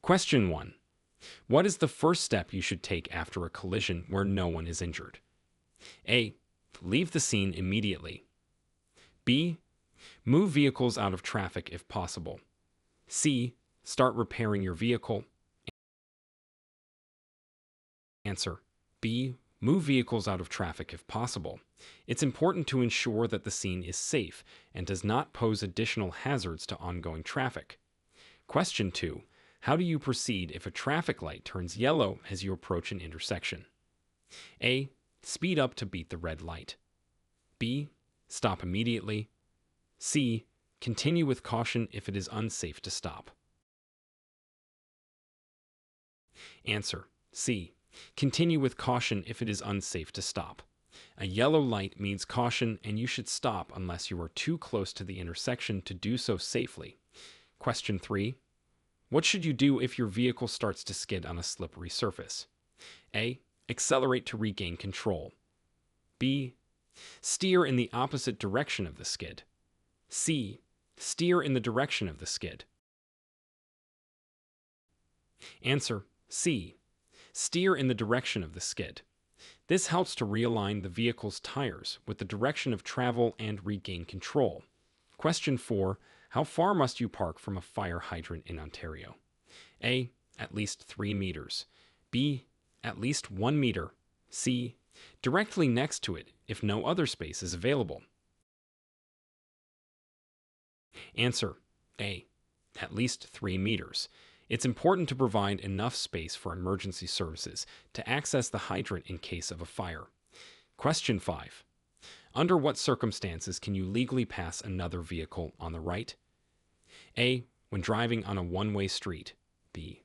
Question 1. What is the first step you should take after a collision where no one is injured? A. Leave the scene immediately. B. Move vehicles out of traffic if possible. C. Start repairing your vehicle. Answer. B. Move vehicles out of traffic if possible. It's important to ensure that the scene is safe and does not pose additional hazards to ongoing traffic. Question 2. How do you proceed if a traffic light turns yellow as you approach an intersection? A. Speed up to beat the red light. B. Stop immediately. C. Continue with caution if it is unsafe to stop. Answer. C. Continue with caution if it is unsafe to stop. A yellow light means caution, and you should stop unless you are too close to the intersection to do so safely. Question 3. What should you do if your vehicle starts to skid on a slippery surface? A. Accelerate to regain control. B. Steer in the opposite direction of the skid. C. Steer in the direction of the skid. Answer. C. Steer in the direction of the skid. This helps to realign the vehicle's tires with the direction of travel and regain control. Question 4. How far must you park from a fire hydrant in Ontario? A. At least 3 meters. B. At least 1 meter. C. Directly next to it if no other space is available. Answer. A. At least 3 meters. It's important to provide enough space for emergency services to access the hydrant in case of a fire. Question 5. Under what circumstances can you legally pass another vehicle on the right? A. When driving on a one-way street. B.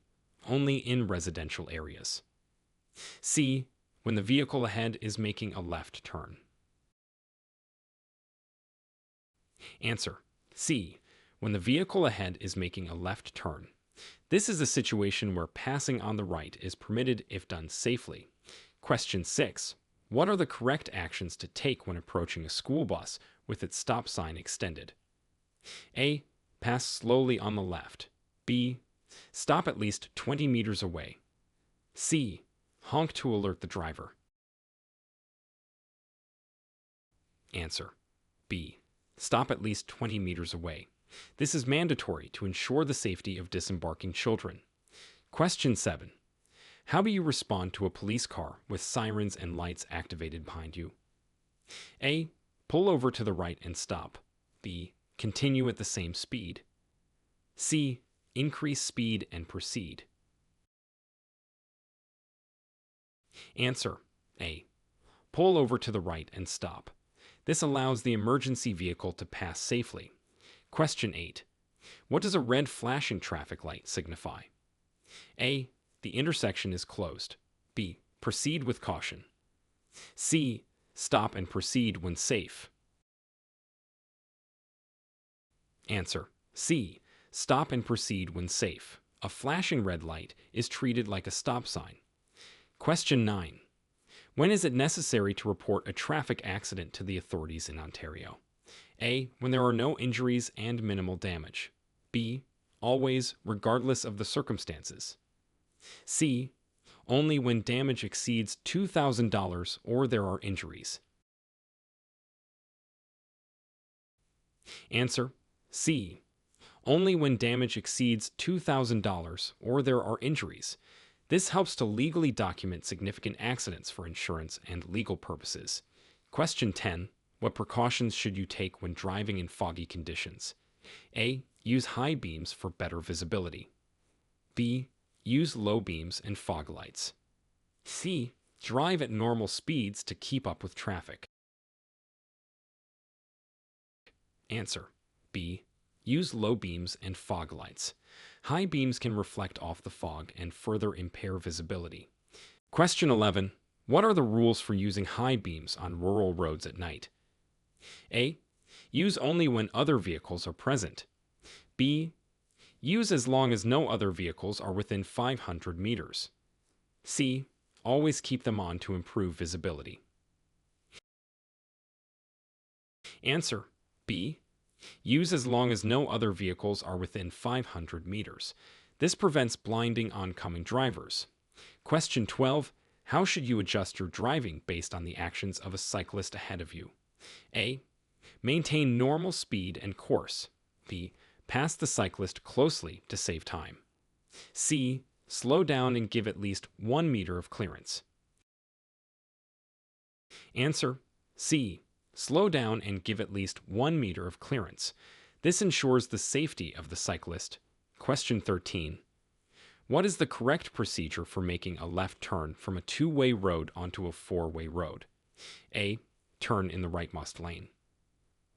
Only in residential areas. C. When the vehicle ahead is making a left turn. Answer. C. When the vehicle ahead is making a left turn. This is a situation where passing on the right is permitted if done safely. Question 6. What are the correct actions to take when approaching a school bus with its stop sign extended? A. Pass slowly on the left. B. Stop at least 20 meters away. C. Honk to alert the driver. Answer. B. Stop at least 20 meters away. This is mandatory to ensure the safety of disembarking children. Question 7. How do you respond to a police car with sirens and lights activated behind you? A. Pull over to the right and stop. B. Continue at the same speed. C. Increase speed and proceed. Answer. A. Pull over to the right and stop. This allows the emergency vehicle to pass safely. Question 8. What does a red flashing traffic light signify? A. The intersection is closed. B. Proceed with caution. C. Stop and proceed when safe. Answer. C. Stop and proceed when safe. A flashing red light is treated like a stop sign. Question 9. When is it necessary to report a traffic accident to the authorities in Ontario? A. When there are no injuries and minimal damage. B. Always, regardless of the circumstances. C. Only when damage exceeds $2,000 or there are injuries. Answer. C. Only when damage exceeds $2,000 or there are injuries. This helps to legally document significant accidents for insurance and legal purposes. Question 10. What precautions should you take when driving in foggy conditions? A. Use high beams for better visibility. B. Use low beams and fog lights. C. Drive at normal speeds to keep up with traffic. Answer. B. Use low beams and fog lights. High beams can reflect off the fog and further impair visibility. Question 11. What are the rules for using high beams on rural roads at night? A. Use only when other vehicles are present. B. Use as long as no other vehicles are within 500 meters. C. Always keep them on to improve visibility. Answer. B. Use as long as no other vehicles are within 500 meters. This prevents blinding oncoming drivers. Question 12. How should you adjust your driving based on the actions of a cyclist ahead of you? A. Maintain normal speed and course. B. Pass the cyclist closely to save time. C. Slow down and give at least 1 meter of clearance. Answer: C. Slow down and give at least 1 meter of clearance. This ensures the safety of the cyclist. Question 13. What is the correct procedure for making a left turn from a two-way road onto a four-way road? A. Turn in the rightmost lane.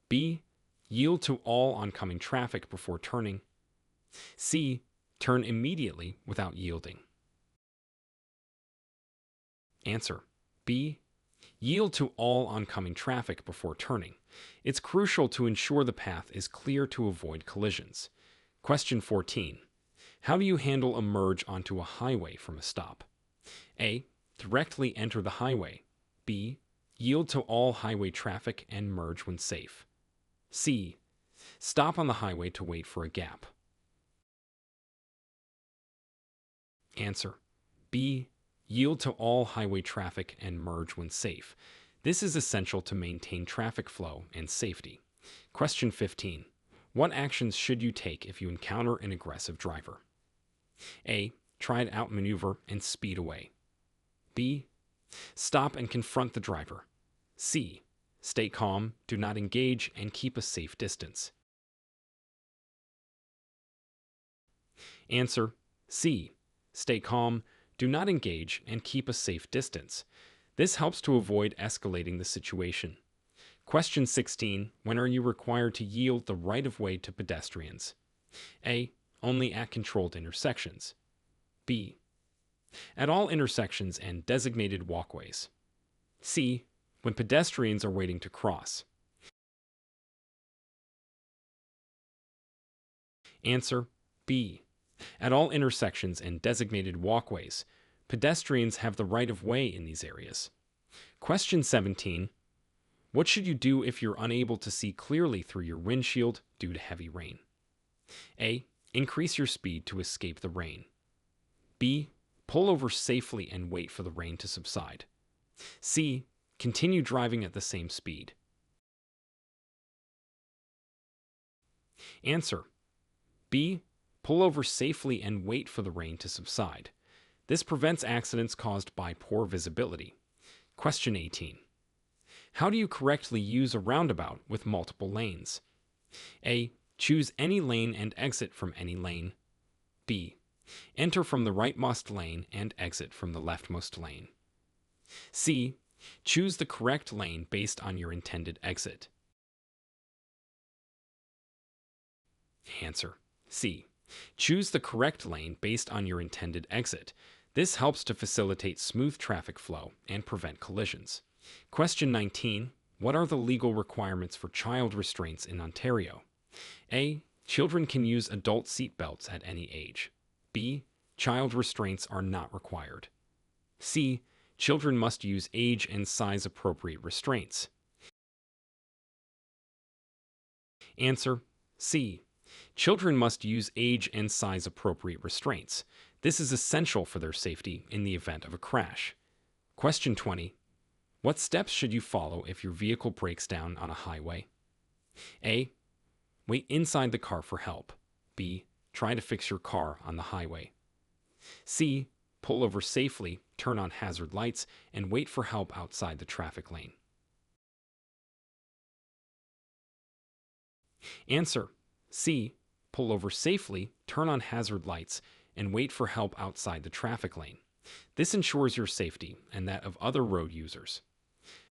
B. Yield to all oncoming traffic before turning. C. Turn immediately without yielding. Answer: B. Yield to all oncoming traffic before turning. It's crucial to ensure the path is clear to avoid collisions. Question 14. How do you handle a merge onto a highway from a stop? A. Directly enter the highway. B. Yield to all highway traffic and merge when safe. C. Stop on the highway to wait for a gap. Answer: B. Yield to all highway traffic and merge when safe. This is essential to maintain traffic flow and safety. Question 15. What actions should you take if you encounter an aggressive driver? A. Try to outmaneuver and speed away. B. Stop and confront the driver. C. Stay calm, do not engage, and keep a safe distance. Answer: C. Stay calm, do not engage, and keep a safe distance. This helps to avoid escalating the situation. Question 16. When are you required to yield the right-of-way to pedestrians? A. Only at controlled intersections. B. At all intersections and designated walkways. C. When pedestrians are waiting to cross. Answer: B. At all intersections and designated walkways. Pedestrians have the right of way in these areas. Question 17. What should you do if you're unable to see clearly through your windshield due to heavy rain? A. Increase your speed to escape the rain. B. Pull over safely and wait for the rain to subside. C. Continue driving at the same speed. Answer: B. Pull over safely and wait for the rain to subside. This prevents accidents caused by poor visibility. Question 18. How do you correctly use a roundabout with multiple lanes? A. Choose any lane and exit from any lane. B. Enter from the rightmost lane and exit from the leftmost lane. C. Choose the correct lane based on your intended exit. Answer: C. Choose the correct lane based on your intended exit. This helps to facilitate smooth traffic flow and prevent collisions. Question 19. What are the legal requirements for child restraints in Ontario? A. Children can use adult seat belts at any age. B. Child restraints are not required. C. Children must use age and size appropriate restraints. Answer: C. Children must use age and size appropriate restraints. This is essential for their safety in the event of a crash. Question 20. What steps should you follow if your vehicle breaks down on a highway? A. Wait inside the car for help. B. Try to fix your car on the highway. C. Pull over safely, turn on hazard lights, and wait for help outside the traffic lane. Answer: C. Pull over safely, turn on hazard lights, and wait for help outside the traffic lane. This ensures your safety and that of other road users.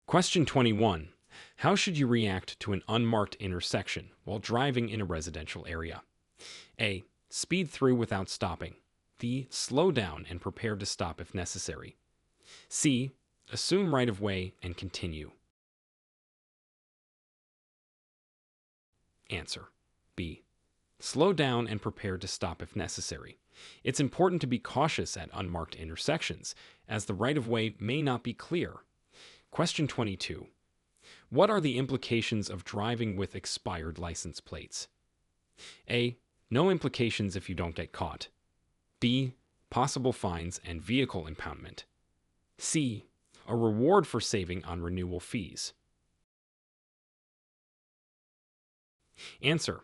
Question 21. How should you react to an unmarked intersection while driving in a residential area? A. Speed through without stopping. B. Slow down and prepare to stop if necessary. C. Assume right of way and continue. Answer: B. Slow down and prepare to stop if necessary. It's important to be cautious at unmarked intersections, as the right of way may not be clear. Question 22. What are the implications of driving with expired license plates? A. No implications if you don't get caught. B. Possible fines and vehicle impoundment. C. A reward for saving on renewal fees. Answer: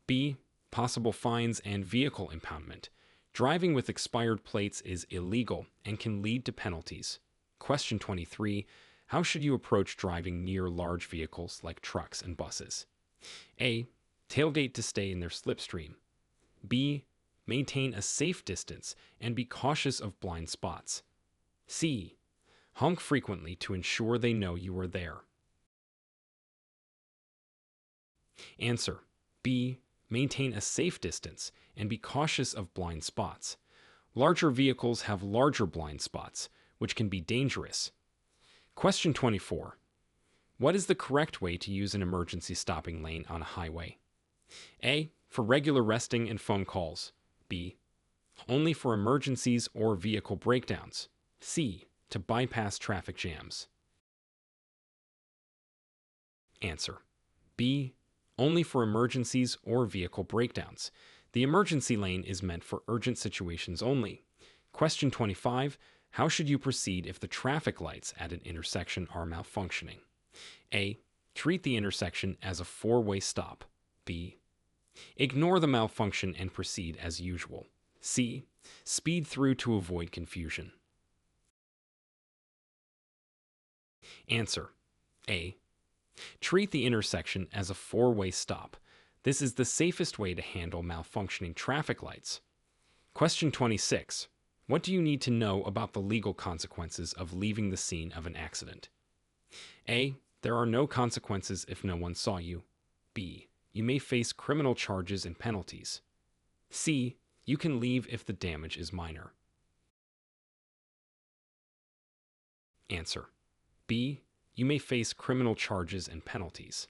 B. Possible fines and vehicle impoundment. Driving with expired plates is illegal and can lead to penalties. Question 23. How should you approach driving near large vehicles like trucks and buses? A. Tailgate to stay in their slipstream. B. Maintain a safe distance and be cautious of blind spots. C. Honk frequently to ensure they know you are there. Answer: B. Maintain a safe distance and be cautious of blind spots. Larger vehicles have larger blind spots, which can be dangerous. Question 24. What is the correct way to use an emergency stopping lane on a highway? A. For regular resting and phone calls. B. Only for emergencies or vehicle breakdowns. C. To bypass traffic jams. Answer: B. Only for emergencies or vehicle breakdowns. The emergency lane is meant for urgent situations only. Question 25. How should you proceed if the traffic lights at an intersection are malfunctioning? A. Treat the intersection as a four-way stop. B. Ignore the malfunction and proceed as usual. C. Speed through to avoid confusion. Answer: A. Treat the intersection as a four-way stop. This is the safest way to handle malfunctioning traffic lights. Question 26. What do you need to know about the legal consequences of leaving the scene of an accident? A. There are no consequences if no one saw you. B. You may face criminal charges and penalties. C. You can leave if the damage is minor. Answer: B. You may face criminal charges and penalties.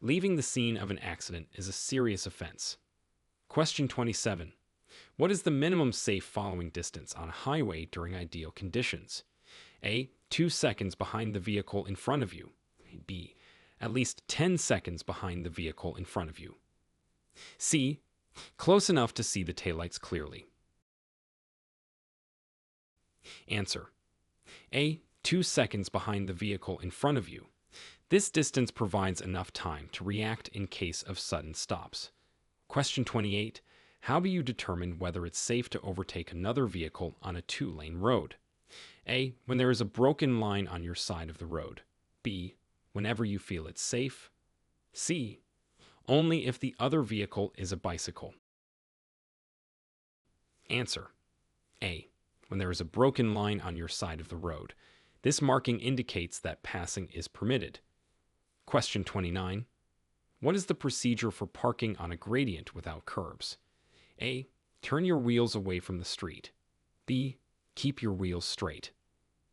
Leaving the scene of an accident is a serious offense. Question 27. What is the minimum safe following distance on a highway during ideal conditions? A. 2 seconds behind the vehicle in front of you. B. At least 10 seconds behind the vehicle in front of you. C. Close enough to see the taillights clearly. Answer: A. 2 seconds behind the vehicle in front of you. This distance provides enough time to react in case of sudden stops. Question 28. How do you determine whether it's safe to overtake another vehicle on a 2-lane road? A. When there is a broken line on your side of the road. B. Whenever you feel it's safe. C. Only if the other vehicle is a bicycle. Answer: A. When there is a broken line on your side of the road. This marking indicates that passing is permitted. Question 29. What is the procedure for parking on a gradient without curbs? A. Turn your wheels away from the street. B. Keep your wheels straight.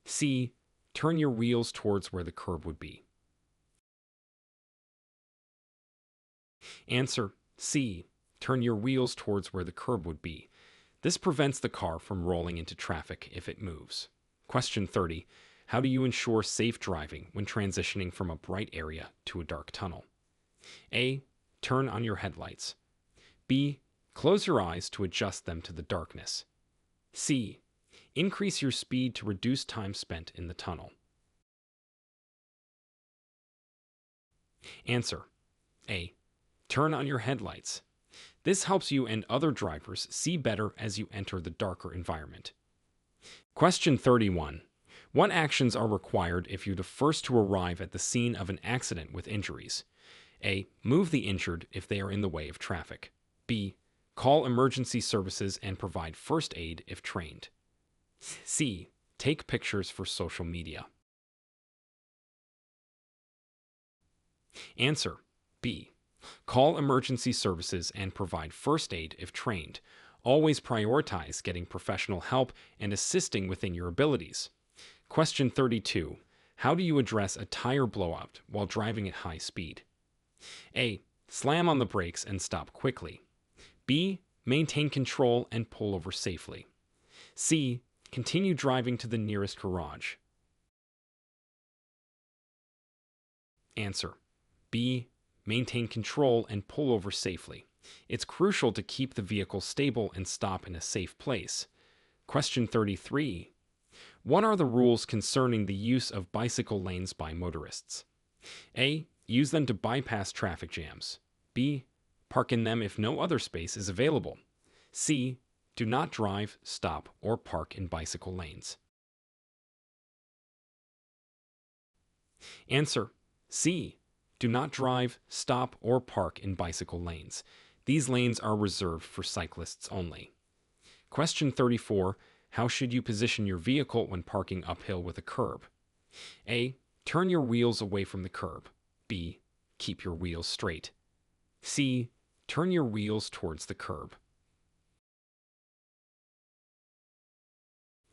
C. Turn your wheels towards where the curb would be. Answer: C. Turn your wheels towards where the curb would be. This prevents the car from rolling into traffic if it moves. Question 30. How do you ensure safe driving when transitioning from a bright area to a dark tunnel? A. Turn on your headlights. B. Close your eyes to adjust them to the darkness. C. Increase your speed to reduce time spent in the tunnel. Answer: A. Turn on your headlights. This helps you and other drivers see better as you enter the darker environment. Question 31. What actions are required if you're the first to arrive at the scene of an accident with injuries? A. Move the injured if they are in the way of traffic. B. Call emergency services and provide first aid if trained. C. Take pictures for social media. Answer: B. Call emergency services and provide first aid if trained. Always prioritize getting professional help and assisting within your abilities. Question 32. How do you address a tire blowout while driving at high speed? A. Slam on the brakes and stop quickly. B. Maintain control and pull over safely. C. Continue driving to the nearest garage. Answer: B. Maintain control and pull over safely. It's crucial to keep the vehicle stable and stop in a safe place. Question 33. What are the rules concerning the use of bicycle lanes by motorists? A. Use them to bypass traffic jams. B. Park in them if no other space is available. C. Do not drive, stop, or park in bicycle lanes. Answer: C. Do not drive, stop, or park in bicycle lanes. These lanes are reserved for cyclists only. Question 34. How should you position your vehicle when parking uphill with a curb? A. Turn your wheels away from the curb. B. Keep your wheels straight. C. Turn your wheels towards the curb.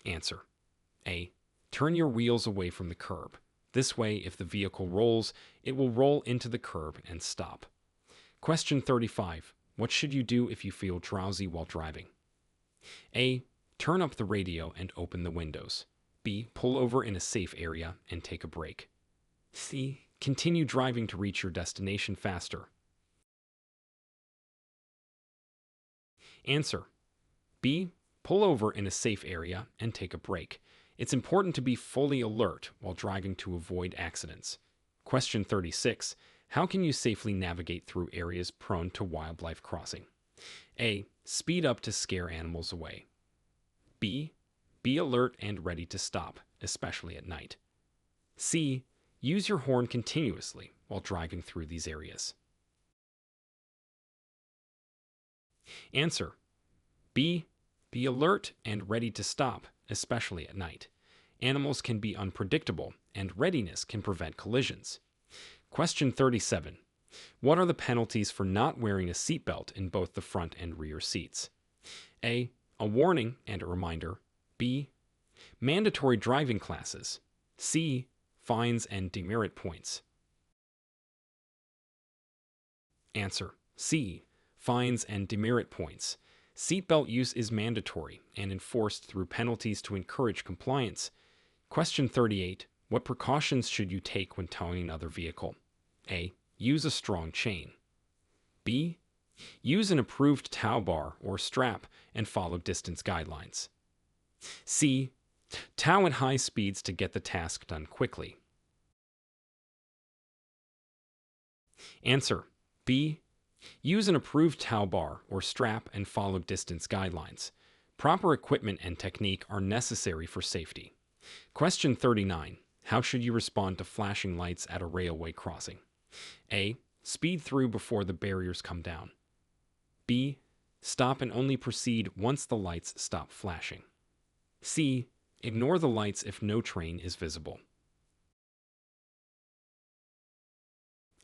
Answer: A. Turn your wheels away from the curb. This way, if the vehicle rolls, it will roll into the curb and stop. Question 35. What should you do if you feel drowsy while driving? A. Turn up the radio and open the windows. B. Pull over in a safe area and take a break. C. Continue driving to reach your destination faster. Answer: B. Pull over in a safe area and take a break. It's important to be fully alert while driving to avoid accidents. Question 36. How can you safely navigate through areas prone to wildlife crossing? A. Speed up to scare animals away. B. Be alert and ready to stop, especially at night. C. Use your horn continuously while driving through these areas. Answer: B. Be alert and ready to stop, especially at night. Animals can be unpredictable, and readiness can prevent collisions. Question 37. What are the penalties for not wearing a seatbelt in both the front and rear seats? A. A warning and a reminder. B. Mandatory driving classes. C. Fines and demerit points. Answer: C. Fines and demerit points. Seatbelt use is mandatory and enforced through penalties to encourage compliance. Question 38. What precautions should you take when towing another vehicle? A. Use a strong chain. B. Use an approved tow bar or strap and follow distance guidelines. C. Tow at high speeds to get the task done quickly. Answer: B. Use an approved tow bar or strap and follow distance guidelines. Proper equipment and technique are necessary for safety. Question 39. How should you respond to flashing lights at a railway crossing? A. Speed through before the barriers come down. B. Stop and only proceed once the lights stop flashing. C. Ignore the lights if no train is visible.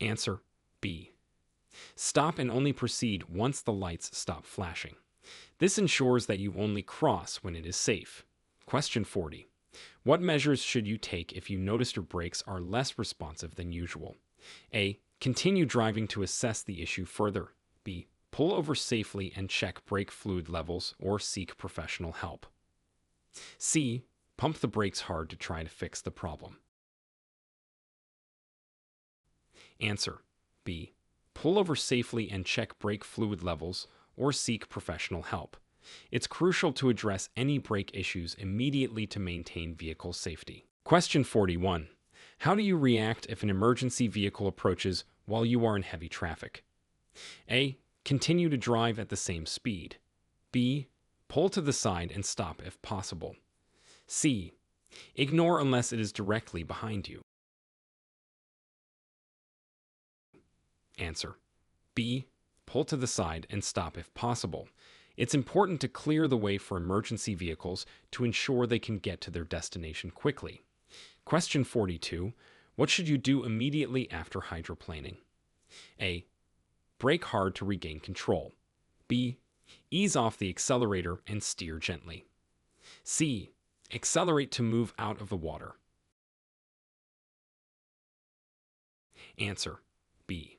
Answer: B. Stop and only proceed once the lights stop flashing. This ensures that you only cross when it is safe. Question 40. What measures should you take if you notice your brakes are less responsive than usual? A. Continue driving to assess the issue further. B. Pull over safely and check brake fluid levels or seek professional help. C. Pump the brakes hard to try to fix the problem. Answer: B. Pull over safely and check brake fluid levels or seek professional help. It's crucial to address any brake issues immediately to maintain vehicle safety. Question 41. How do you react if an emergency vehicle approaches while you are in heavy traffic? A. Continue to drive at the same speed. B. Pull to the side and stop if possible. C. Ignore unless it is directly behind you. Answer: B. Pull to the side and stop if possible. It's important to clear the way for emergency vehicles to ensure they can get to their destination quickly. Question 42. What should you do immediately after hydroplaning? A. Brake hard to regain control. B. Ease off the accelerator and steer gently. C. Accelerate to move out of the water. Answer: B.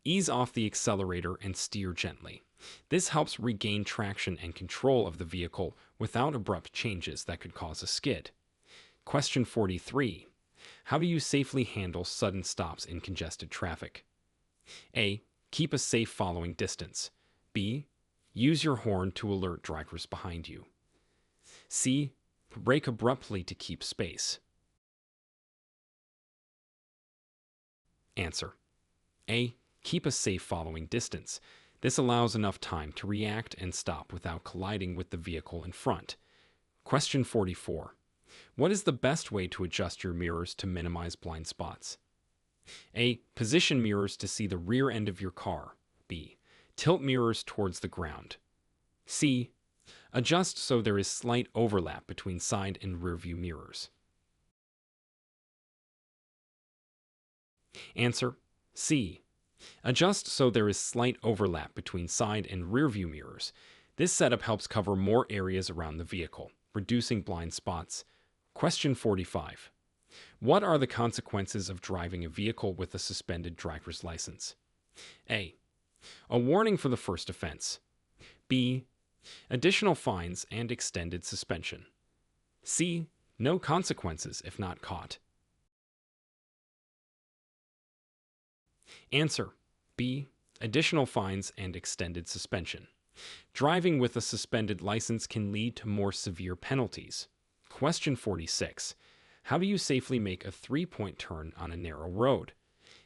Ease off the accelerator and steer gently. This helps regain traction and control of the vehicle without abrupt changes that could cause a skid. Question 43. How do you safely handle sudden stops in congested traffic? A. Keep a safe following distance. B. Use your horn to alert drivers behind you. C. Brake abruptly to keep space. Answer. A. Keep a safe following distance. This allows enough time to react and stop without colliding with the vehicle in front. Question 44. What is the best way to adjust your mirrors to minimize blind spots? A. Position mirrors to see the rear end of your car. B. Tilt mirrors towards the ground. C. Adjust so there is slight overlap between side and rear view mirrors. Answer. C. Adjust so there is slight overlap between side and rear view mirrors. This setup helps cover more areas around the vehicle, reducing blind spots. Question 45. What are the consequences of driving a vehicle with a suspended driver's license? A. A warning for the first offense. B. Additional fines and extended suspension. C. No consequences if not caught. Answer. B. Additional fines and extended suspension. Driving with a suspended license can lead to more severe penalties. Question 46. How do you safely make a three-point turn on a narrow road?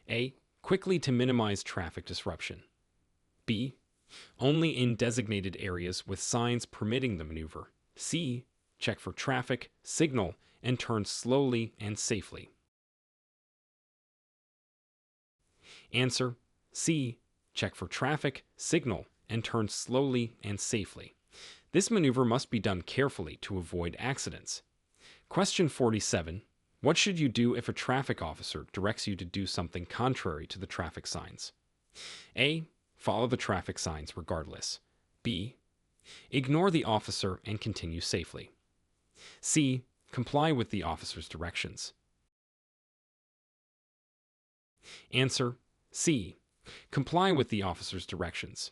A. Quickly to minimize traffic disruption. B. Only in designated areas with signs permitting the maneuver. C. Check for traffic, signal, and turn slowly and safely. Answer. C. Check for traffic, signal, and turn slowly and safely. This maneuver must be done carefully to avoid accidents. Question 47. What should you do if a traffic officer directs you to do something contrary to the traffic signs? A. Follow the traffic signs regardless. B. Ignore the officer and continue safely. C. Comply with the officer's directions. Answer. C. Comply with the officer's directions.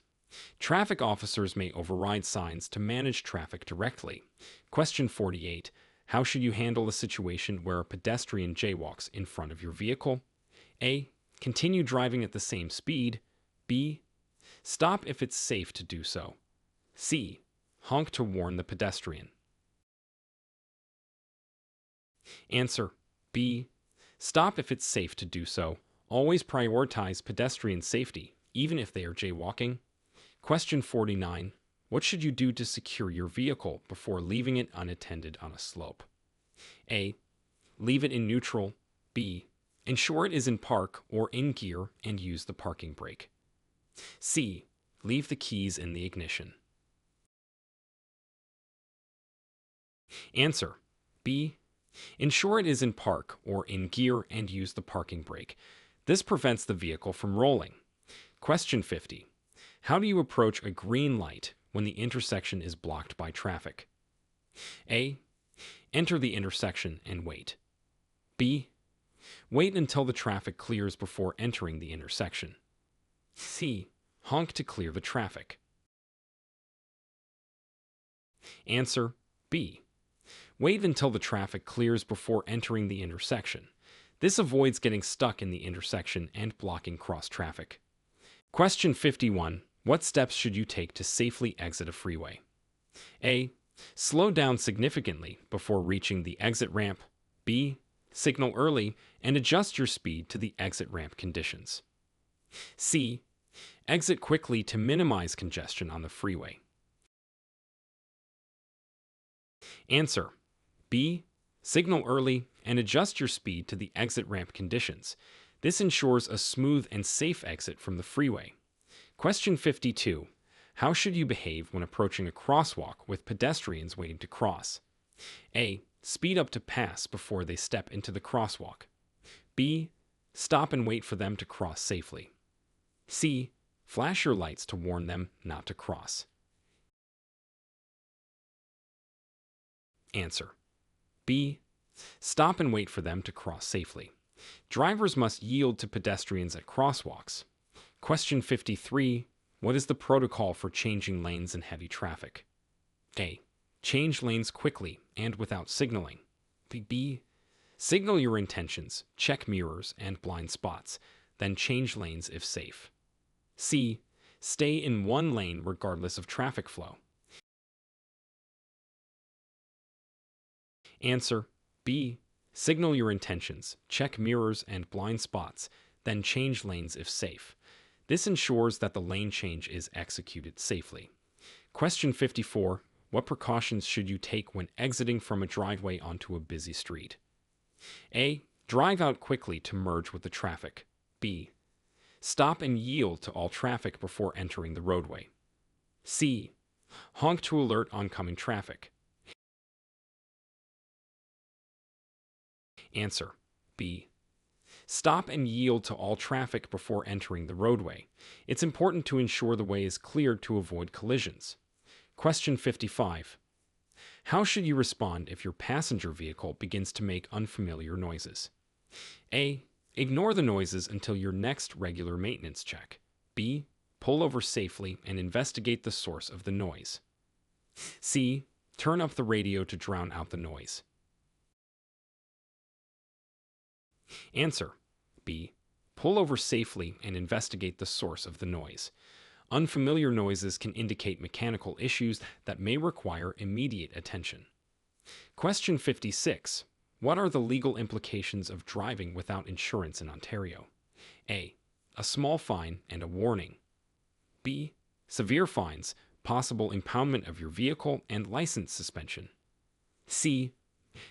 Traffic officers may override signs to manage traffic directly. Question 48. How should you handle a situation where a pedestrian jaywalks in front of your vehicle? A. Continue driving at the same speed. B. Stop if it's safe to do so. C. Honk to warn the pedestrian. Answer. B. Stop if it's safe to do so. Always prioritize pedestrian safety, even if they are jaywalking. Question 49. What should you do to secure your vehicle before leaving it unattended on a slope? A. Leave it in neutral. B. Ensure it is in park or in gear and use the parking brake. C. Leave the keys in the ignition. Answer. B. Ensure it is in park or in gear and use the parking brake. This prevents the vehicle from rolling. Question 50. How do you approach a green light when the intersection is blocked by traffic? A. Enter the intersection and wait. B. Wait until the traffic clears before entering the intersection. C. Honk to clear the traffic. Answer. B. Wait until the traffic clears before entering the intersection. This avoids getting stuck in the intersection and blocking cross traffic. Question 51. What steps should you take to safely exit a freeway? A. Slow down significantly before reaching the exit ramp. B. Signal early and adjust your speed to the exit ramp conditions. C. Exit quickly to minimize congestion on the freeway. Answer. B. Signal early and adjust your speed to the exit ramp conditions. This ensures a smooth and safe exit from the freeway. Question 52. How should you behave when approaching a crosswalk with pedestrians waiting to cross? A. Speed up to pass before they step into the crosswalk. B. Stop and wait for them to cross safely. C. Flash your lights to warn them not to cross. Answer. B. Stop and wait for them to cross safely. Drivers must yield to pedestrians at crosswalks. Question 53. What is the protocol for changing lanes in heavy traffic? A. Change lanes quickly and without signaling. B. Signal your intentions, check mirrors and blind spots, then change lanes if safe. C. Stay in one lane regardless of traffic flow. Answer B. Signal your intentions, check mirrors and blind spots, then change lanes if safe. This ensures that the lane change is executed safely. Question 54. What precautions should you take when exiting from a driveway onto a busy street? A. Drive out quickly to merge with the traffic. B. Stop and yield to all traffic before entering the roadway. C. Honk to alert oncoming traffic. Answer B. Stop and yield to all traffic before entering the roadway. It's important to ensure the way is cleared to avoid collisions. Question 55. How should you respond if your passenger vehicle begins to make unfamiliar noises? A. Ignore the noises until your next regular maintenance check. B. Pull over safely and investigate the source of the noise. C. Turn up the radio to drown out the noise. Answer B. Pull over safely and investigate the source of the noise. Unfamiliar noises can indicate mechanical issues that may require immediate attention. Question 56. What are the legal implications of driving without insurance in Ontario? A. A small fine and a warning. B. Severe fines, possible impoundment of your vehicle, and license suspension. C.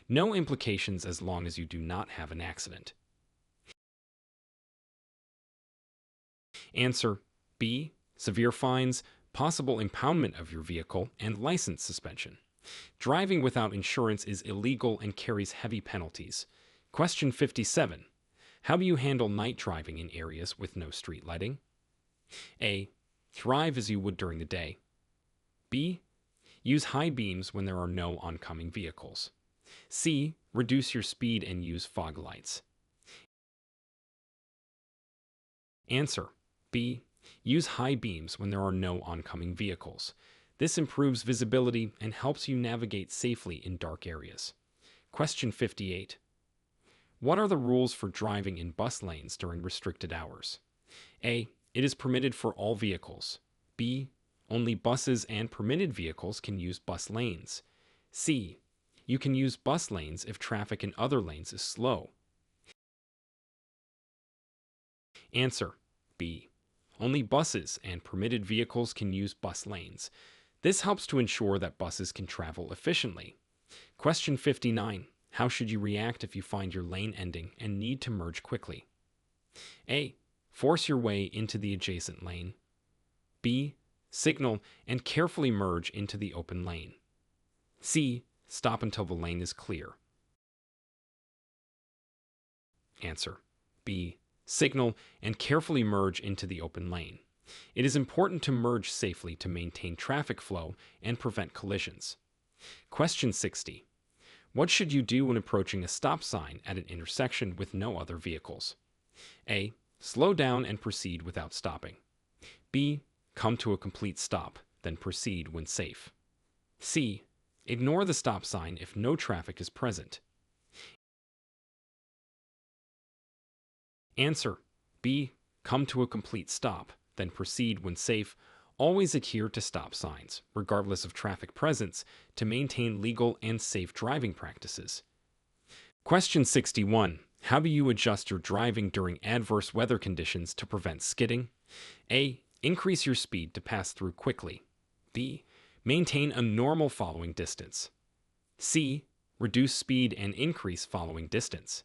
No implications as long as you do not have an accident. Answer B. Severe fines, possible impoundment of your vehicle, and license suspension. Driving without insurance is illegal and carries heavy penalties. Question 57. How do you handle night driving in areas with no street lighting? A. Drive as you would during the day. B. Use high beams when there are no oncoming vehicles. C. Reduce your speed and use fog lights. Answer B. Use high beams when there are no oncoming vehicles. This improves visibility and helps you navigate safely in dark areas. Question 58. What are the rules for driving in bus lanes during restricted hours? A. It is permitted for all vehicles. B. Only buses and permitted vehicles can use bus lanes. C. You can use bus lanes if traffic in other lanes is slow. Answer B. Only buses and permitted vehicles can use bus lanes. This helps to ensure that buses can travel efficiently. Question 59. How should you react if you find your lane ending and need to merge quickly? A. Force your way into the adjacent lane. B. Signal and carefully merge into the open lane. C. Stop until the lane is clear. Answer B. Signal and carefully merge into the open lane. It is important to merge safely to maintain traffic flow and prevent collisions. Question 60. What should you do when approaching a stop sign at an intersection with no other vehicles? A. Slow down and proceed without stopping. B. Come to a complete stop, then proceed when safe. C. Ignore the stop sign if no traffic is present. Answer B. Come to a complete stop, then proceed when safe. Always adhere to stop signs, regardless of traffic presence, to maintain legal and safe driving practices. Question 61. How do you adjust your driving during adverse weather conditions to prevent skidding? A. Increase your speed to pass through quickly. B. Maintain a normal following distance. C. Reduce speed and increase following distance.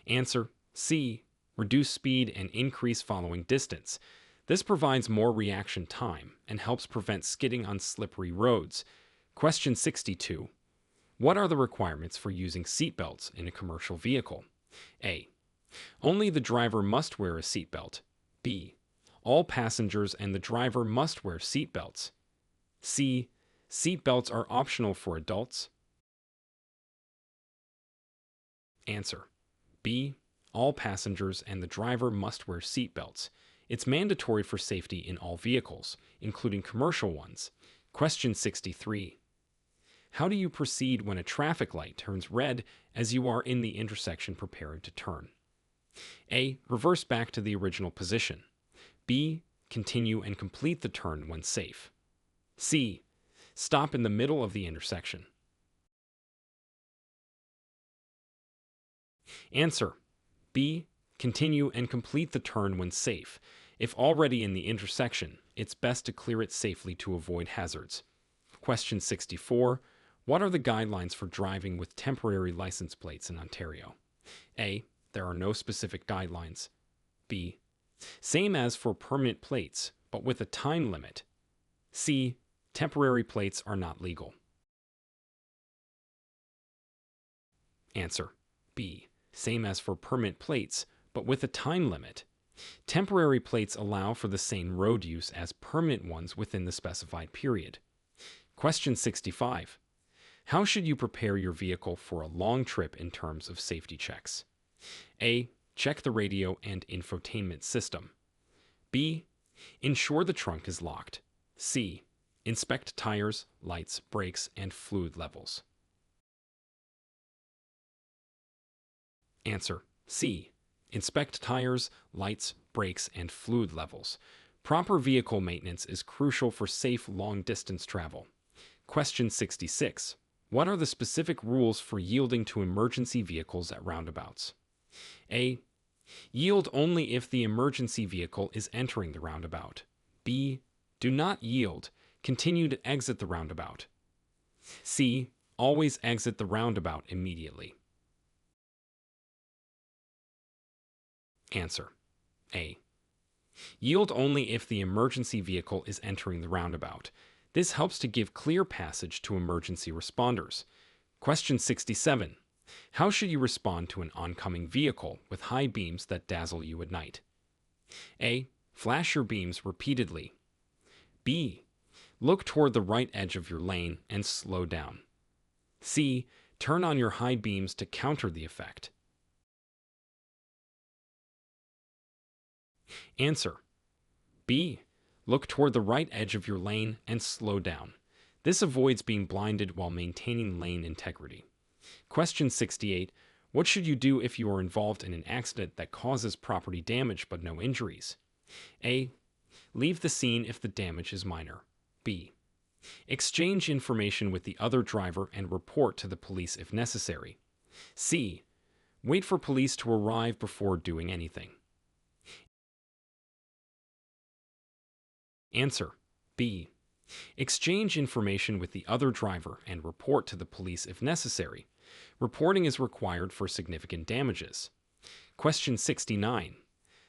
Answer C. Reduce speed and increase following distance. This provides more reaction time and helps prevent skidding on slippery roads. Question 62. What are the requirements for using seatbelts in a commercial vehicle? A. Only the driver must wear a seatbelt. B. All passengers and the driver must wear seatbelts. C. Seatbelts are optional for adults. Answer B. All passengers and the driver must wear seatbelts. It's mandatory for safety in all vehicles, including commercial ones. Question 63. How do you proceed when a traffic light turns red as you are in the intersection preparing to turn? A. Reverse back to the original position. B. Continue and complete the turn when safe. C. Stop in the middle of the intersection. Answer: B. Continue and complete the turn when safe. If already in the intersection, it's best to clear it safely to avoid hazards. Question 64. What are the guidelines for driving with temporary license plates in Ontario? A. There are no specific guidelines. B. Same as for permanent plates, but with a time limit. C. Temporary plates are not legal. Answer: B. Same as for permanent plates, but with a time limit. Temporary plates allow for the same road use as permanent ones within the specified period. Question 65. How should you prepare your vehicle for a long trip in terms of safety checks? A. Check the radio and infotainment system. B. Ensure the trunk is locked. C. Inspect tires, lights, brakes, and fluid levels. Answer: C. Inspect tires, lights, brakes, and fluid levels. Proper vehicle maintenance is crucial for safe long-distance travel. Question 66. What are the specific rules for yielding to emergency vehicles at roundabouts? A. Yield only if the emergency vehicle is entering the roundabout. B. Do not yield. Continue to exit the roundabout. C. Always exit the roundabout immediately. Answer: A. Yield only if the emergency vehicle is entering the roundabout. This helps to give clear passage to emergency responders. Question 67. How should you respond to an oncoming vehicle with high beams that dazzle you at night? A. Flash your beams repeatedly. B. Look toward the right edge of your lane and slow down. C. Turn on your high beams to counter the effect. Answer: B. Look toward the right edge of your lane and slow down. This avoids being blinded while maintaining lane integrity. Question 68. What should you do if you are involved in an accident that causes property damage but no injuries? A. Leave the scene if the damage is minor. B. Exchange information with the other driver and report to the police if necessary. C. Wait for police to arrive before doing anything. Answer: B. Exchange information with the other driver and report to the police if necessary. Reporting is required for significant damages. Question 69.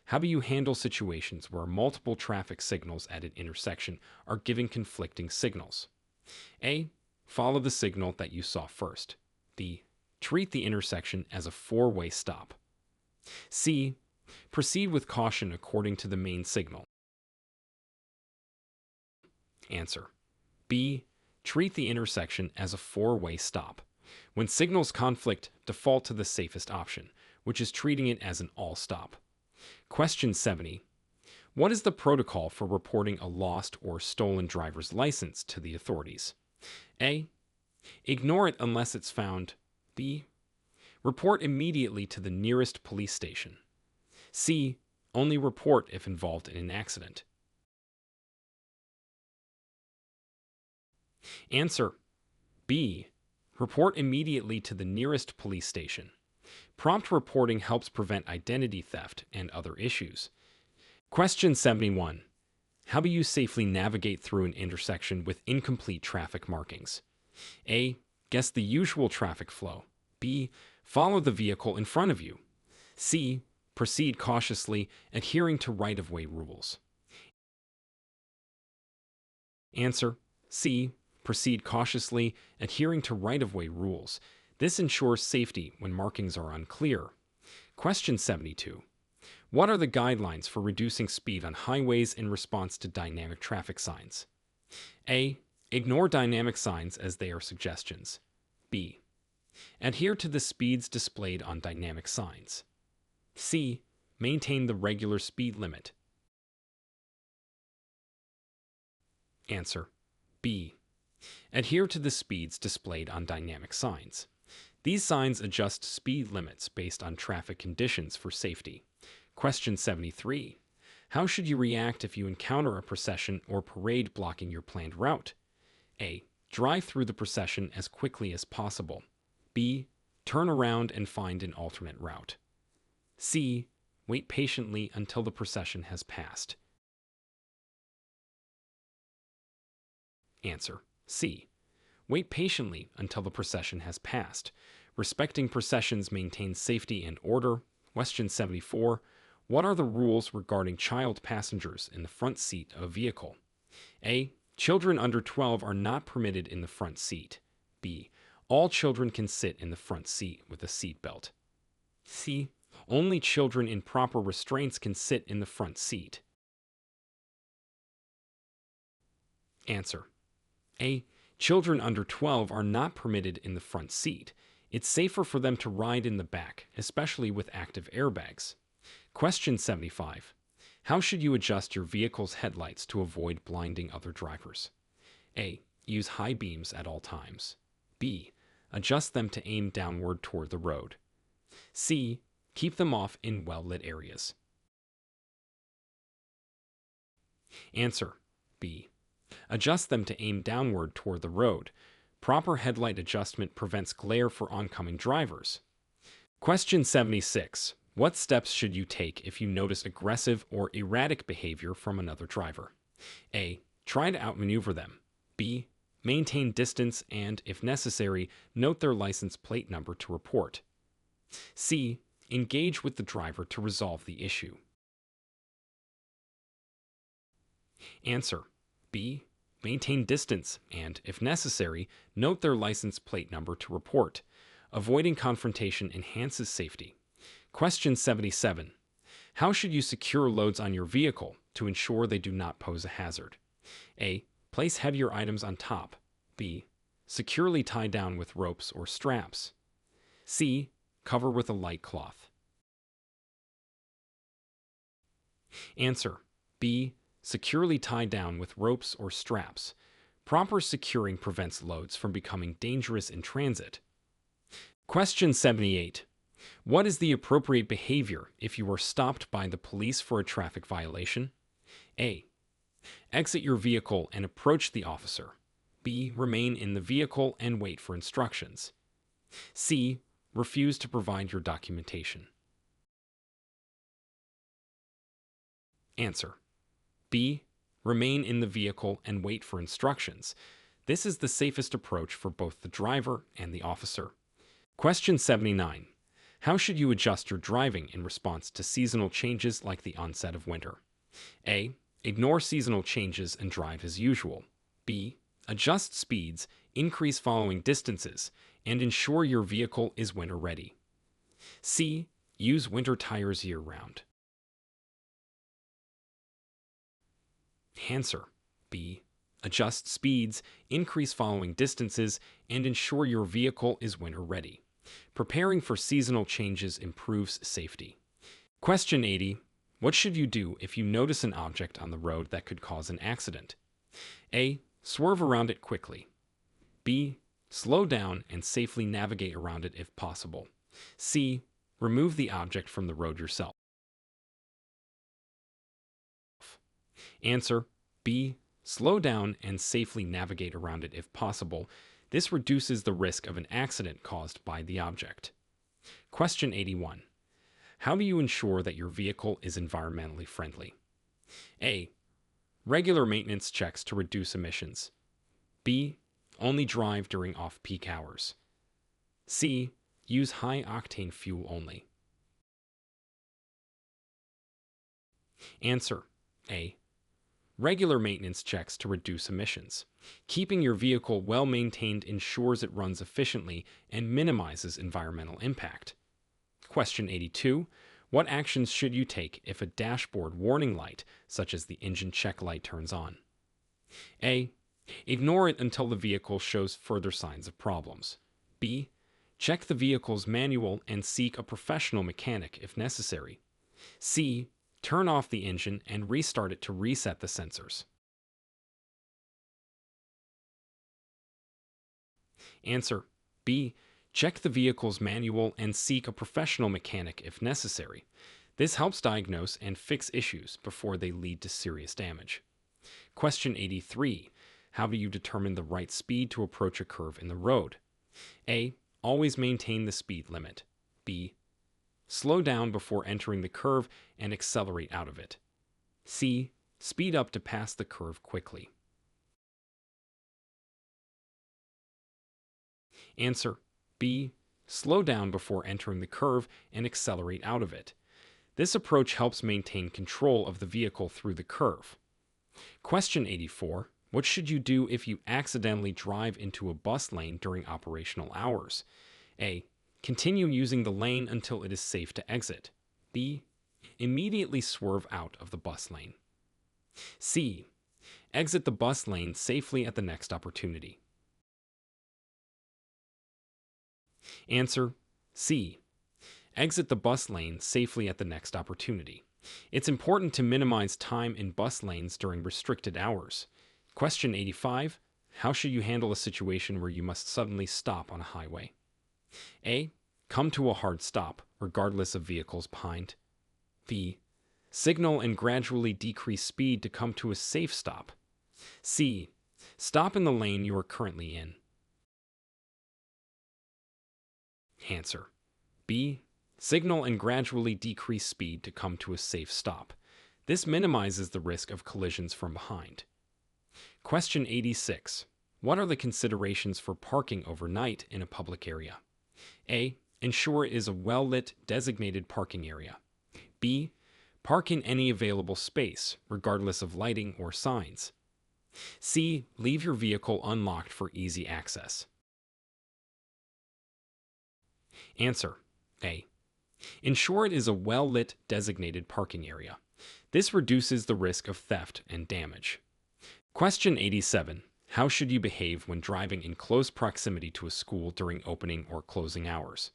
How do you handle situations where multiple traffic signals at an intersection are giving conflicting signals? A. Follow the signal that you saw first. B. Treat the intersection as a four-way stop. C. Proceed with caution according to the main signal. Answer: B. Treat the intersection as a four-way stop. When signals conflict, default to the safest option, which is treating it as an all-stop. Question 70. What is the protocol for reporting a lost or stolen driver's license to the authorities? A. Ignore it unless it's found. B. Report immediately to the nearest police station. C. Only report if involved in an accident. Answer: B. Report immediately to the nearest police station. Prompt reporting helps prevent identity theft and other issues. Question 71. How do you safely navigate through an intersection with incomplete traffic markings? A. Guess the usual traffic flow. B. Follow the vehicle in front of you. C. Proceed cautiously, adhering to right-of-way rules. Answer: C. Proceed cautiously, adhering to right-of-way rules. This ensures safety when markings are unclear. Question 72. What are the guidelines for reducing speed on highways in response to dynamic traffic signs? A. Ignore dynamic signs as they are suggestions. B. Adhere to the speeds displayed on dynamic signs. C. Maintain the regular speed limit. Answer: B. Adhere to the speeds displayed on dynamic signs. These signs adjust speed limits based on traffic conditions for safety. Question 73. How should you react if you encounter a procession or parade blocking your planned route? A. Drive through the procession as quickly as possible. B. Turn around and find an alternate route. C. Wait patiently until the procession has passed. Answer. C. Wait patiently until the procession has passed. Respecting processions maintains safety and order. Question 74. What are the rules regarding child passengers in the front seat of a vehicle? A. Children under 12 are not permitted in the front seat. B. All children can sit in the front seat with a seat belt. C. Only children in proper restraints can sit in the front seat. Answer. A. Children under 12 are not permitted in the front seat. It's safer for them to ride in the back, especially with active airbags. Question 75. How should you adjust your vehicle's headlights to avoid blinding other drivers? A. Use high beams at all times. B. Adjust them to aim downward toward the road. C. Keep them off in well-lit areas. Answer. B. Adjust them to aim downward toward the road. Proper headlight adjustment prevents glare for oncoming drivers. Question 76. What steps should you take if you notice aggressive or erratic behavior from another driver? A. Try to outmaneuver them. B. Maintain distance and, if necessary, note their license plate number to report. C. Engage with the driver to resolve the issue. Answer. B. Maintain distance and, if necessary, note their license plate number to report. Avoiding confrontation enhances safety. Question 77. How should you secure loads on your vehicle to ensure they do not pose a hazard? A. Place heavier items on top. B. Securely tie down with ropes or straps. C. Cover with a light cloth. Answer. B. Securely tie down with ropes or straps. Proper securing prevents loads from becoming dangerous in transit. Question 78. What is the appropriate behavior if you are stopped by the police for a traffic violation? A. Exit your vehicle and approach the officer. B. Remain in the vehicle and wait for instructions. C. Refuse to provide your documentation. Answer. B. Remain in the vehicle and wait for instructions. This is the safest approach for both the driver and the officer. Question 79. How should you adjust your driving in response to seasonal changes like the onset of winter? A. Ignore seasonal changes and drive as usual. B. Adjust speeds, increase following distances, and ensure your vehicle is winter ready. C. Use winter tires year-round. Answer. B. Adjust speeds, increase following distances, and ensure your vehicle is winter ready. Preparing for seasonal changes improves safety. Question 80. What should you do if you notice an object on the road that could cause an accident? A. Swerve around it quickly. B. Slow down and safely navigate around it if possible. C. Remove the object from the road yourself. Answer. B. Slow down and safely navigate around it if possible. This reduces the risk of an accident caused by the object. Question 81. How do you ensure that your vehicle is environmentally friendly? A. Regular maintenance checks to reduce emissions. B. Only drive during off-peak hours. C. Use high-octane fuel only. Answer. A. Regular maintenance checks to reduce emissions. Keeping your vehicle well maintained ensures it runs efficiently and minimizes environmental impact. Question 82. What actions should you take if a dashboard warning light, such as the engine check light, turns on? A. Ignore it until the vehicle shows further signs of problems. B. Check the vehicle's manual and seek a professional mechanic if necessary. C. Turn off the engine and restart it to reset the sensors. Answer. B. Check the vehicle's manual and seek a professional mechanic if necessary. This helps diagnose and fix issues before they lead to serious damage. Question 83. How do you determine the right speed to approach a curve in the road? A. Always maintain the speed limit. B. Slow down before entering the curve and accelerate out of it. C. Speed up to pass the curve quickly. Answer: B. Slow down before entering the curve and accelerate out of it. This approach helps maintain control of the vehicle through the curve. Question 84. What should you do if you accidentally drive into a bus lane during operational hours? A. Continue using the lane until it is safe to exit. B. Immediately swerve out of the bus lane. C. Exit the bus lane safely at the next opportunity. Answer: C. Exit the bus lane safely at the next opportunity. It's important to minimize time in bus lanes during restricted hours. Question 85. How should you handle a situation where you must suddenly stop on a highway? A. Come to a hard stop, regardless of vehicles behind. B. Signal and gradually decrease speed to come to a safe stop. C. Stop in the lane you are currently in. Answer: B. Signal and gradually decrease speed to come to a safe stop. This minimizes the risk of collisions from behind. Question 86. What are the considerations for parking overnight in a public area? A. Ensure it is a well-lit, designated parking area. B. Park in any available space, regardless of lighting or signs. C. Leave your vehicle unlocked for easy access. Answer: A. Ensure it is a well-lit, designated parking area. This reduces the risk of theft and damage. Question 87. How should you behave when driving in close proximity to a school during opening or closing hours?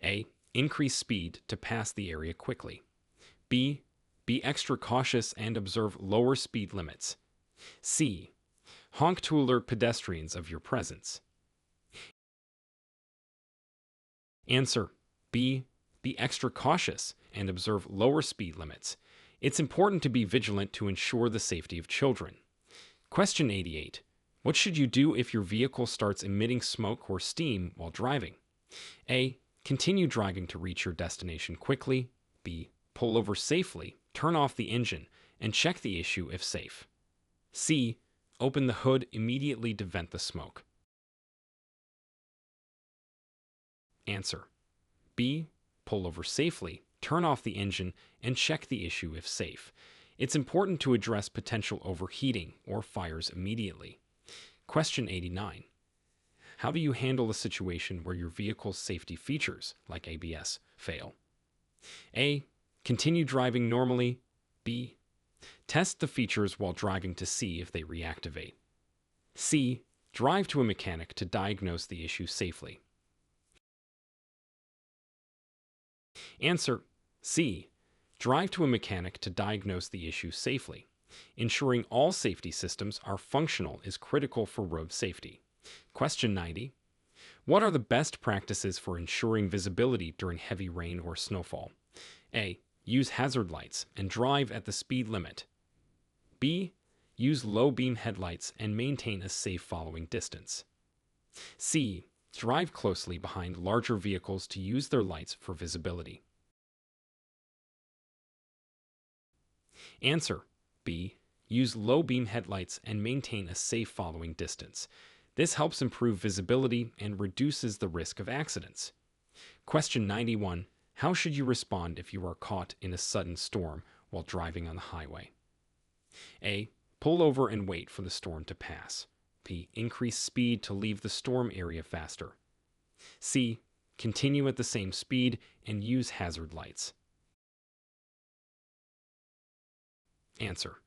A. Increase speed to pass the area quickly. B. Be extra cautious and observe lower speed limits. C. Honk to alert pedestrians of your presence. Answer: B. Be extra cautious and observe lower speed limits. It's important to be vigilant to ensure the safety of children. Question 88. What should you do if your vehicle starts emitting smoke or steam while driving? A. Continue driving to reach your destination quickly. B. Pull over safely, turn off the engine, and check the issue if safe. C. Open the hood immediately to vent the smoke. Answer: B. Pull over safely, turn off the engine, and check the issue if safe. It's important to address potential overheating or fires immediately. Question 89. How do you handle a situation where your vehicle's safety features, like ABS, fail? A. Continue driving normally. B. Test the features while driving to see if they reactivate. C. Drive to a mechanic to diagnose the issue safely. Answer: C. Drive to a mechanic to diagnose the issue safely. Ensuring all safety systems are functional is critical for road safety. Question 90. What are the best practices for ensuring visibility during heavy rain or snowfall? A. Use hazard lights and drive at the speed limit. B. Use low beam headlights and maintain a safe following distance. C. Drive closely behind larger vehicles to use their lights for visibility. Answer: B. Use low beam headlights and maintain a safe following distance. This helps improve visibility and reduces the risk of accidents. Question 91. How should you respond if you are caught in a sudden storm while driving on the highway? A. Pull over and wait for the storm to pass. B. Increase speed to leave the storm area faster. C. Continue at the same speed and use hazard lights. Answer: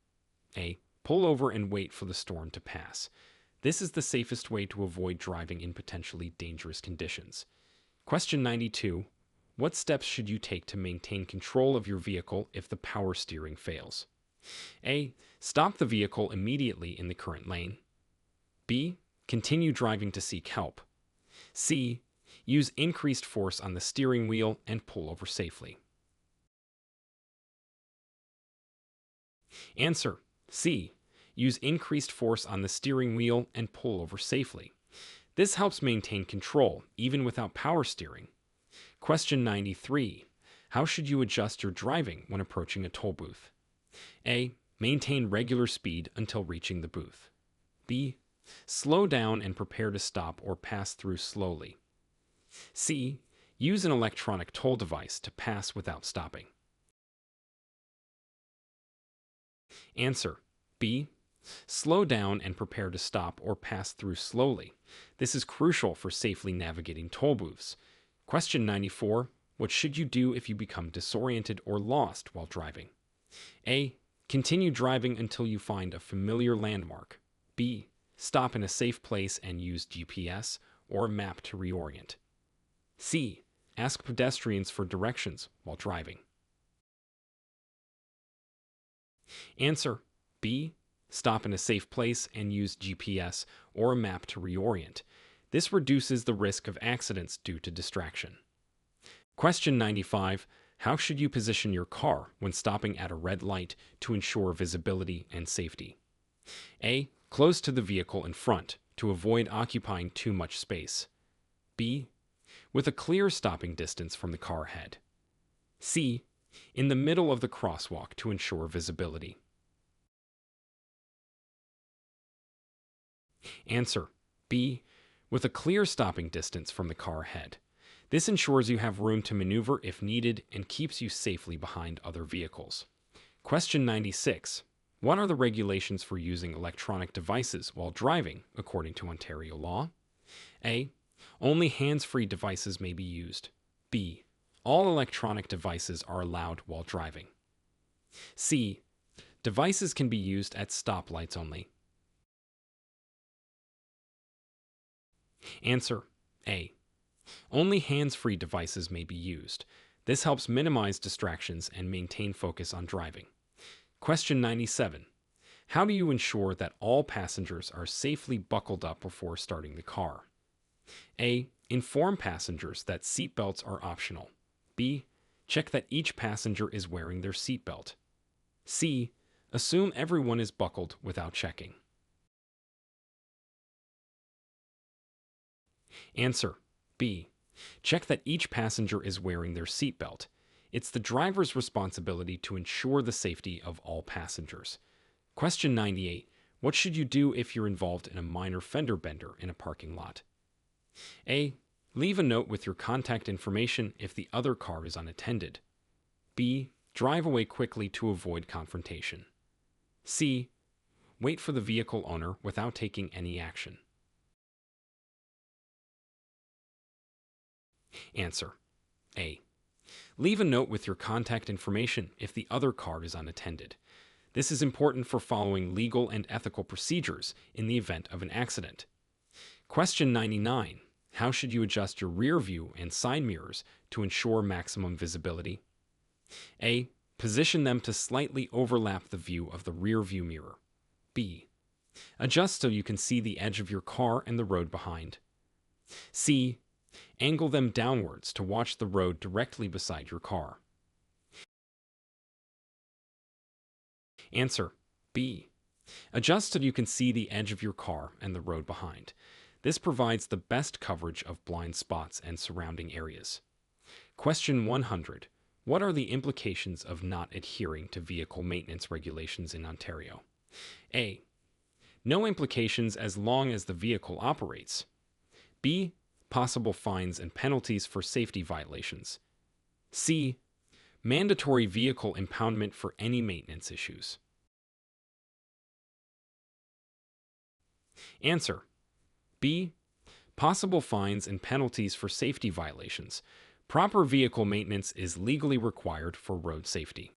A. Pull over and wait for the storm to pass. This is the safest way to avoid driving in potentially dangerous conditions. Question 92. What steps should you take to maintain control of your vehicle if the power steering fails? A. Stop the vehicle immediately in the current lane. B. Continue driving to seek help. C. Use increased force on the steering wheel and pull over safely. Answer C. Use increased force on the steering wheel and pull over safely. This helps maintain control even without power steering. Question 93. How should you adjust your driving when approaching a toll booth? A. Maintain regular speed until reaching the booth. B. Slow down and prepare to stop or pass through slowly. C. Use an electronic toll device to pass without stopping. Answer B. Slow down and prepare to stop or pass through slowly. This is crucial for safely navigating toll booths. Question 94. What should you do if you become disoriented or lost while driving? A. Continue driving until you find a familiar landmark. B. Stop in a safe place and use GPS or a map to reorient. C. Ask pedestrians for directions while driving. Answer B. Stop in a safe place and use GPS or a map to reorient. This reduces the risk of accidents due to distraction. Question 95. How should you position your car when stopping at a red light to ensure visibility and safety? A. Close to the vehicle in front to avoid occupying too much space. B. With a clear stopping distance from the car ahead. C. In the middle of the crosswalk to ensure visibility. Answer B. With a clear stopping distance from the car ahead. This ensures you have room to maneuver if needed and keeps you safely behind other vehicles. Question 96. What are the regulations for using electronic devices while driving, according to Ontario law? A. Only hands-free devices may be used. B. All electronic devices are allowed while driving. C. Devices can be used at stoplights only. Answer A. Only hands-free devices may be used. This helps minimize distractions and maintain focus on driving. Question 97. How do you ensure that all passengers are safely buckled up before starting the car? A. Inform passengers that seatbelts are optional. B. Check that each passenger is wearing their seatbelt. C. Assume everyone is buckled without checking. Answer B. Check that each passenger is wearing their seatbelt. It's the driver's responsibility to ensure the safety of all passengers. Question 98. What should you do if you're involved in a minor fender bender in a parking lot? A. Leave a note with your contact information if the other car is unattended. B. Drive away quickly to avoid confrontation. C. Wait for the vehicle owner without taking any action. Answer A. Leave a note with your contact information if the other car is unattended. This is important for following legal and ethical procedures in the event of an accident. Question 99. How should you adjust your rear view and side mirrors to ensure maximum visibility? A. Position them to slightly overlap the view of the rear view mirror. B. Adjust so you can see the edge of your car and the road behind. C. Angle them downwards to watch the road directly beside your car. Answer B. Adjust so you can see the edge of your car and the road behind. This provides the best coverage of blind spots and surrounding areas. Question 100. What are the implications of not adhering to vehicle maintenance regulations in Ontario? A. No implications as long as the vehicle operates. B. Possible fines and penalties for safety violations. C. Mandatory vehicle impoundment for any maintenance issues. Answer B. Possible fines and penalties for safety violations. Proper vehicle maintenance is legally required for road safety.